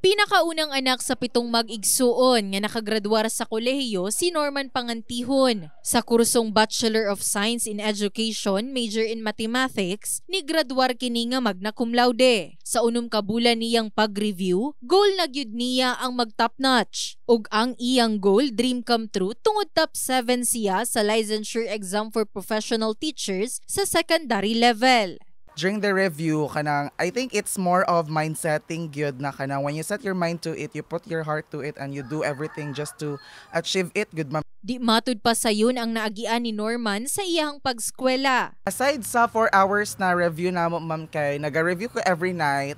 Pinakaunang anak sa 7 mag-igsuon nga nakagraduar sa kolehiyo si Norman Pangantihon. Sa kursong Bachelor of Science in Education, major in Mathematics, ni graduar kini nga magna cum laude. Sa unom ka bulan niyang pag-review, goal na gyud niya ang mag-top notch. Ug ang iyang goal dream come true tungod top 7 siya sa licensure exam for professional teachers sa secondary level. During the review, I think it's more of mind setting good na when you set your mind to it, you put your heart to it, and you do everything just to achieve it, good ma'am. Di matud pa sayon ang naagian ni Norman sa iyang pagskwela. Aside sa 4 hours na review na mo ma'am kay, naga-review ko every night.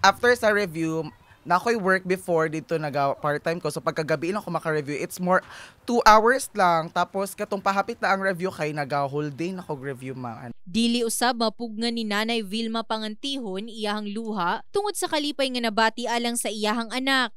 After sa review, na ako'y work before dito part-time ko. So pagkagabi lang ako maka-review, it's more 2 hours lang. Tapos katong pahapit na ang review kay whole day na ako review ma'am. Dili usab mapugnan ni Nanay Vilma Pangantihon iyahang luha tungod sa kalipay nga nabati alang sa iyahang anak.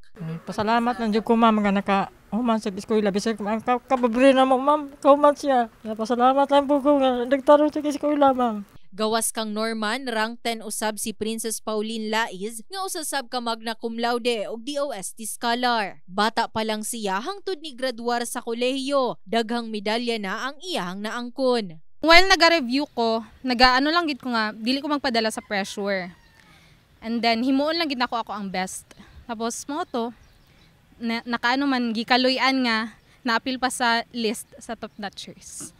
Pasalamat ng Diyos ko ma'am nga human sa eskwela. Bisag kababre na mo ma'am, kauman siya. Pasalamat lang po ko nga nagtaro sa eskwela ma'am. Gawas kang Norman, rank 10 usab si Princess Pauline Laiz nga usasab ka magna cum laude og DOST scholar. Bata pa lang siya hangtod ni graduar sa kolehiyo, daghang medalya na ang iyahang naangkon. While naga-review ko, nagaano lang gid ko nga dili ko magpadala sa pressure. And then himuon lang gid ako ang best. Tapos mo to nakaano man gikaloy-an nga naapil pa sa list sa top notchers.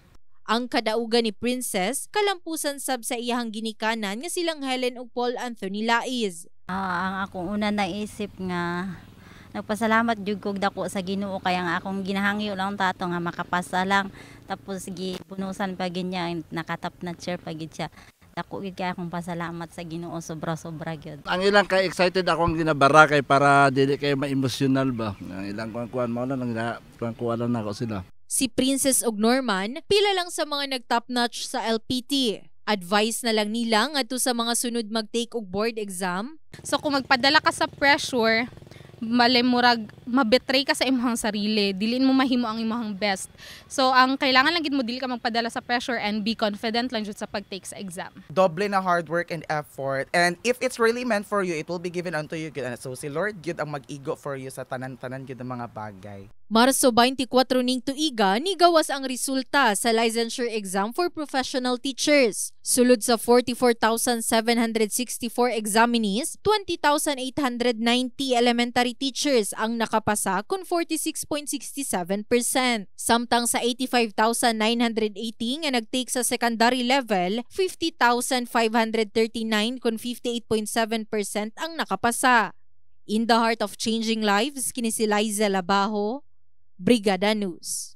Ang kadaugan ni Princess, kalampusan sab sa iyahang ginikanan nga silang Helen ug Paul Anthony Laiz. Ang akong una naisip nga, nagpasalamat jud kog dako sa Ginoo kaya nga akong ginahangyo lang tato nga makapasa lang. Tapos gipunusan pa gid niya, nakatap na chair pa gid siya. Dako gid kay akong pasalamat sa Ginoo sobra-sobra gyud. Ang ilang kay excited akong ginabara kay para dili kay ma-emotional ba. Ang ilang kuan mao na lang kuan lang nako sila. Si Princess ug Norman, pila lang sa mga nag-top notch sa LPT. Advice na lang nila ngadto sa mga sunod mag-take og board exam. So kung magpadala ka sa pressure, malemurag mabetray ka sa imong sarili, dilin mo mahimo ang imong best. So ang kailangan lang gid mo dili ka magpadala sa pressure and be confident lang jud sa pag-take sa exam. Doble na hard work and effort, and if it's really meant for you, it will be given unto you good. And so si Lord gid ang mag-igo for you sa tanan-tanan gid ang mga bagay. Marso 24 ning tuiga ni gawas ang resulta sa licensure exam for professional teachers. Sulod sa 44,764 examinees, 20,890 elementary teachers ang nakapasa kun 46.67%. Samtang sa 85,980 nga nagtake sa secondary level, 50,539 kun 58.7% ang nakapasa. In the heart of changing lives, kini si Liza Labajo, Brigada News.